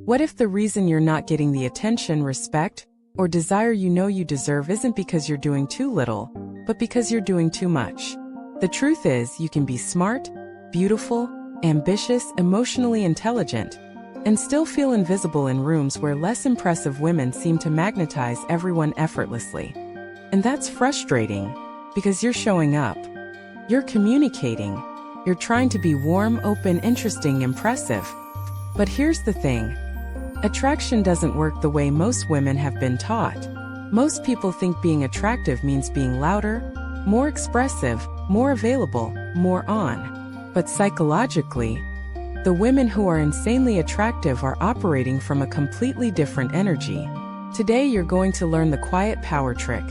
What if the reason you're not getting the attention, respect, or desire you know you deserve isn't because you're doing too little, but because you're doing too much? The truth is, you can be smart, beautiful, ambitious, emotionally intelligent, and still feel invisible in rooms where less impressive women seem to magnetize everyone effortlessly. And that's frustrating, because you're showing up. You're communicating. You're trying to be warm, open, interesting, impressive. But here's the thing. Attraction doesn't work the way most women have been taught. Most people think being attractive means being louder, more expressive, more available, more on. But psychologically, the women who are insanely attractive are operating from a completely different energy. Today you're going to learn the quiet power trick.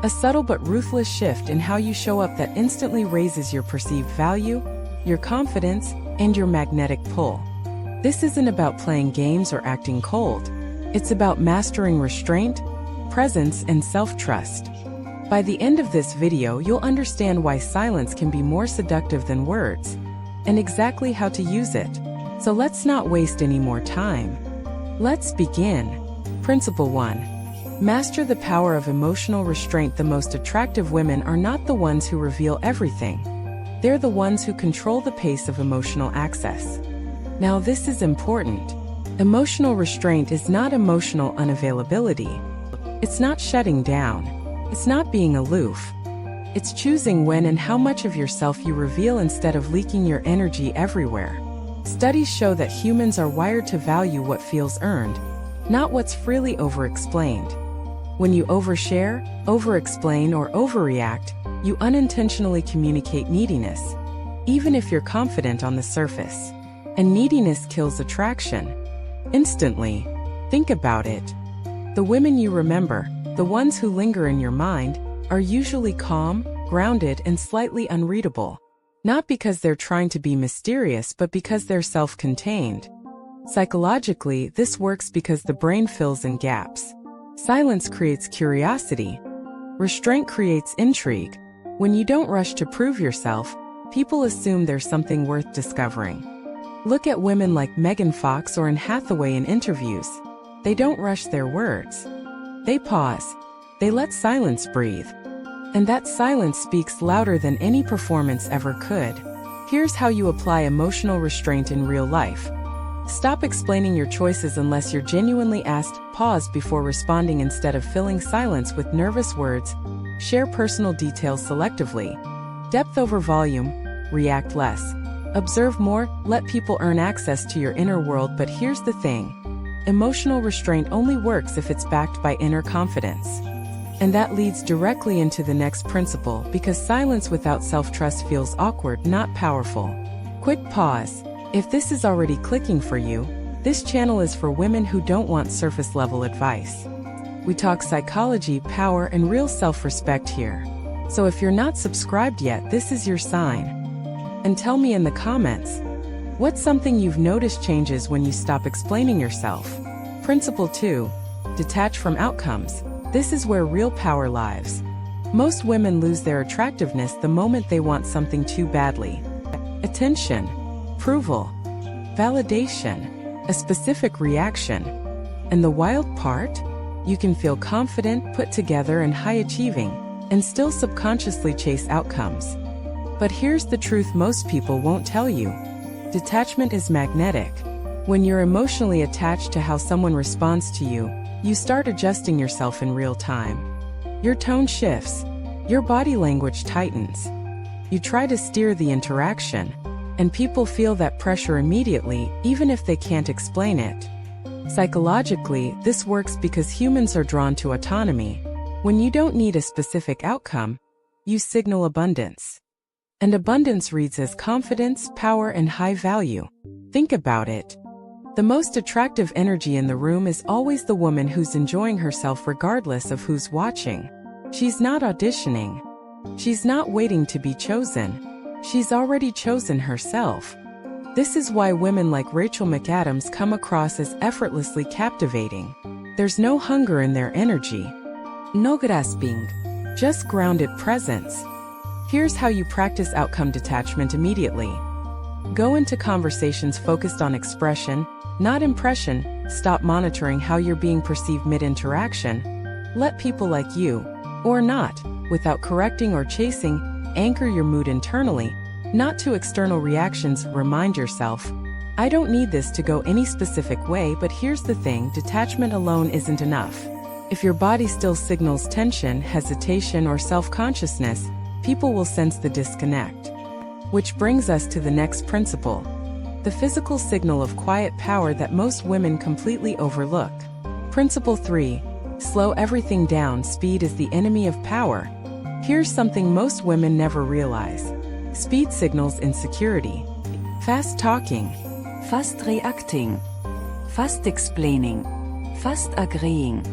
A subtle but ruthless shift in how you show up that instantly raises your perceived value, your confidence, and your magnetic pull. This isn't about playing games or acting cold. It's about mastering restraint, presence, and self-trust. By the end of this video, you'll understand why silence can be more seductive than words, and exactly how to use it. So let's not waste any more time. Let's begin. Principle 1. Master the power of emotional restraint. The most attractive women are not the ones who reveal everything. They're the ones who control the pace of emotional access. Now this is important. Emotional restraint is not emotional unavailability. It's not shutting down. It's not being aloof. It's choosing when and how much of yourself you reveal instead of leaking your energy everywhere. Studies show that humans are wired to value what feels earned, not what's freely over-explained. When you overshare, over-explain, or overreact, you unintentionally communicate neediness, even if you're confident on the surface. And neediness kills attraction. Instantly. Think about it. The women you remember, the ones who linger in your mind, are usually calm, grounded, and slightly unreadable. Not because they're trying to be mysterious, but because they're self-contained. Psychologically, this works because the brain fills in gaps. Silence creates curiosity. Restraint creates intrigue. When you don't rush to prove yourself, people assume there's something worth discovering. Look at women like Megan Fox or Anne Hathaway in interviews. They don't rush their words. They pause. They let silence breathe. And that silence speaks louder than any performance ever could. Here's how you apply emotional restraint in real life. Stop explaining your choices unless you're genuinely asked. Pause before responding instead of filling silence with nervous words. Share personal details selectively. Depth over volume. React less. Observe more. Let people earn access to your inner world. But here's the thing. Emotional restraint only works if it's backed by inner confidence. And that leads directly into the next principle, because silence without self-trust feels awkward, not powerful. Quick pause. If this is already clicking for you, this channel is for women who don't want surface-level advice. We talk psychology, power, and real self-respect here. So if you're not subscribed yet, this is your sign. And tell me in the comments, what's something you've noticed changes when you stop explaining yourself? Principle 2. Detach from outcomes. This is where real power lies. Most women lose their attractiveness the moment they want something too badly. Attention, approval, validation, a specific reaction. And the wild part? You can feel confident, put together, and high-achieving, and still subconsciously chase outcomes. But here's the truth most people won't tell you. Detachment is magnetic. When you're emotionally attached to how someone responds to you, you start adjusting yourself in real time. Your tone shifts. Your body language tightens. You try to steer the interaction, and people feel that pressure immediately, even if they can't explain it. Psychologically, this works because humans are drawn to autonomy. When you don't need a specific outcome, you signal abundance. And abundance reads as confidence, power, and high value. Think about it. The most attractive energy in the room is always the woman who's enjoying herself regardless of who's watching. She's not auditioning. She's not waiting to be chosen. She's already chosen herself. This is why women like Rachel McAdams come across as effortlessly captivating. There's no hunger in their energy. No grasping. Just grounded presence. Here's how you practice outcome detachment immediately. Go into conversations focused on expression, not impression. Stop monitoring how you're being perceived mid-interaction. Let people like you, or not, without correcting or chasing, anchor your mood internally, not to external reactions. Remind yourself, I don't need this to go any specific way, but here's the thing, detachment alone isn't enough. If your body still signals tension, hesitation, or self-consciousness, people will sense the disconnect. Which brings us to the next principle. The physical signal of quiet power that most women completely overlook. Principle 3. Slow everything down. Speed is the enemy of power. Here's something most women never realize. Speed signals insecurity. Fast talking. Fast reacting. Fast explaining. Fast agreeing.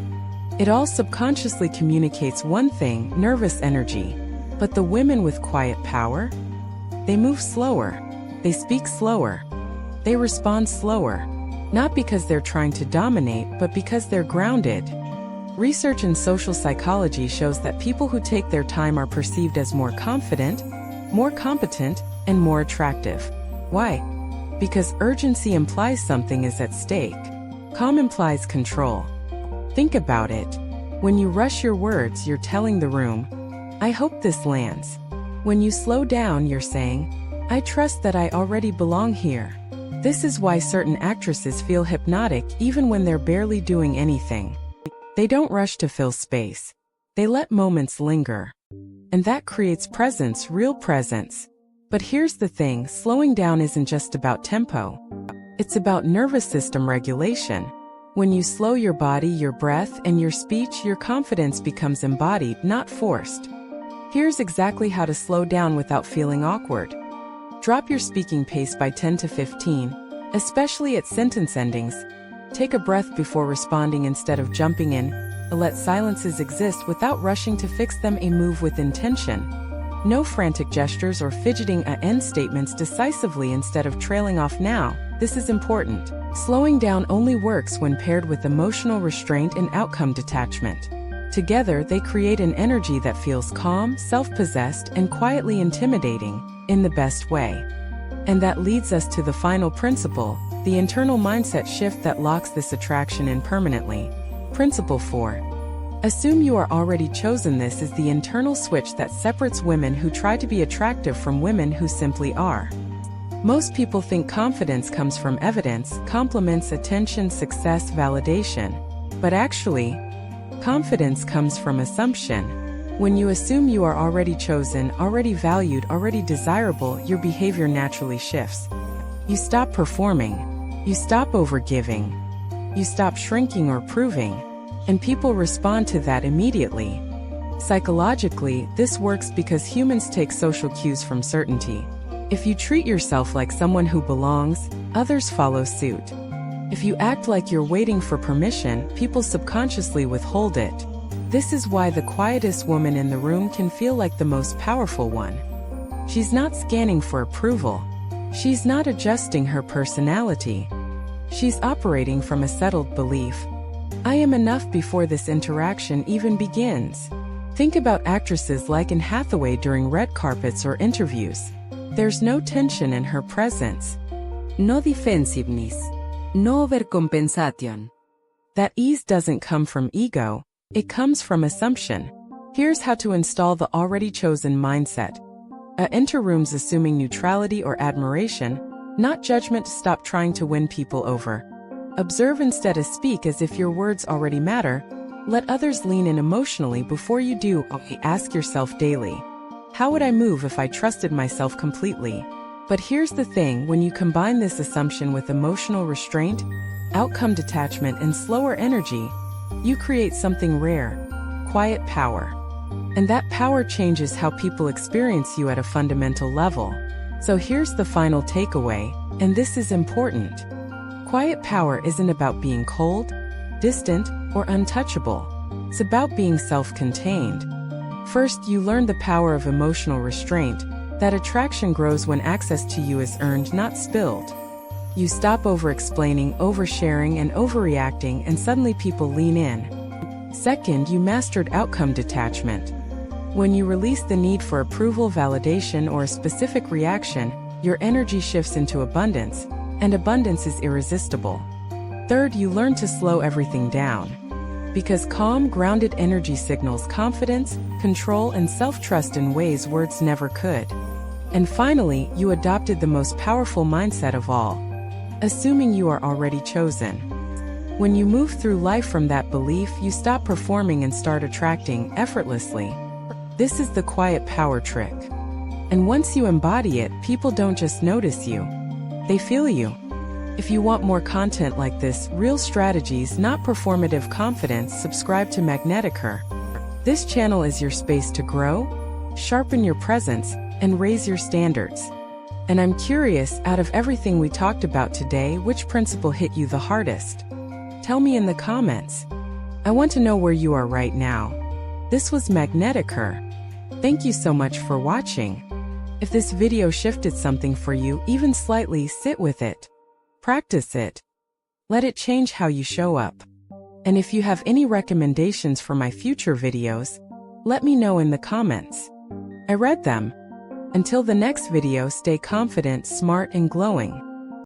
It all subconsciously communicates one thing, nervous energy. But the women with quiet power? They move slower. They speak slower. They respond slower. Not because they're trying to dominate, but because they're grounded. Research in social psychology shows that people who take their time are perceived as more confident, more competent, and more attractive. Why? Because urgency implies something is at stake. Calm implies control. Think about it. When you rush your words, you're telling the room, I hope this lands. When you slow down, you're saying, I trust that I already belong here. This is why certain actresses feel hypnotic even when they're barely doing anything. They don't rush to fill space. They let moments linger. And that creates presence, real presence. But here's the thing, slowing down isn't just about tempo. It's about nervous system regulation. When you slow your body, your breath, and your speech, your confidence becomes embodied, not forced. Here's exactly how to slow down without feeling awkward. Drop your speaking pace by 10 to 15, especially at sentence endings. Take a breath before responding instead of jumping in. Let silences exist without rushing to fix them. A move with intention. No frantic gestures or fidgeting. End statements decisively instead of trailing off. Now, this is important. Slowing down only works when paired with emotional restraint and outcome detachment. Together, they create an energy that feels calm, self-possessed, and quietly intimidating, in the best way. And that leads us to the final principle, the internal mindset shift that locks this attraction in permanently. Principle 4. Assume you are already chosen. This is the internal switch that separates women who try to be attractive from women who simply are. Most people think confidence comes from evidence, compliments, attention, success, validation. But actually, confidence comes from assumption. When you assume you are already chosen, already valued, already desirable, your behavior naturally shifts. You stop performing. You stop overgiving. You stop shrinking or proving. And people respond to that immediately. Psychologically, this works because humans take social cues from certainty. If you treat yourself like someone who belongs, others follow suit. If you act like you're waiting for permission, people subconsciously withhold it. This is why the quietest woman in the room can feel like the most powerful one. She's not scanning for approval. She's not adjusting her personality. She's operating from a settled belief. I am enough before this interaction even begins. Think about actresses like Anne Hathaway during red carpets or interviews. There's no tension in her presence. No defensiveness. No overcompensation. That ease doesn't come from ego, it comes from assumption. Here's how to install the already chosen mindset. Enter rooms assuming neutrality or admiration, not judgment. Stop trying to win people over. Observe instead of speak as if your words already matter. Let others lean in emotionally before you do. Ask yourself daily, how would I move if I trusted myself completely? But here's the thing, when you combine this assumption with emotional restraint, outcome detachment, and slower energy, you create something rare, quiet power. And that power changes how people experience you at a fundamental level. So here's the final takeaway, and this is important. Quiet power isn't about being cold, distant, or untouchable. It's about being self-contained. First, you learn the power of emotional restraint. That attraction grows when access to you is earned, not spilled. You stop over-explaining, oversharing, and overreacting, and suddenly people lean in. Second, you mastered outcome detachment. When you release the need for approval, validation, or a specific reaction, your energy shifts into abundance, and abundance is irresistible. Third, you learn to slow everything down. Because calm, grounded energy signals confidence, control, and self-trust in ways words never could. And finally, you adopted the most powerful mindset of all, assuming you are already chosen. When you move through life from that belief, you stop performing and start attracting effortlessly. This is the quiet power trick. And once you embody it, people don't just notice you, they feel you. If you want more content like this, real strategies, not performative confidence, subscribe to Magnetic Her. This channel is your space to grow, sharpen your presence, and raise your standards. And I'm curious, out of everything we talked about today, which principle hit you the hardest? Tell me in the comments. I want to know where you are right now. This was Magnetic Her. Thank you so much for watching. If this video shifted something for you, even slightly, sit with it. Practice it. Let it change how you show up. And if you have any recommendations for my future videos, let me know in the comments. I read them. Until the next video, stay confident, smart, and glowing.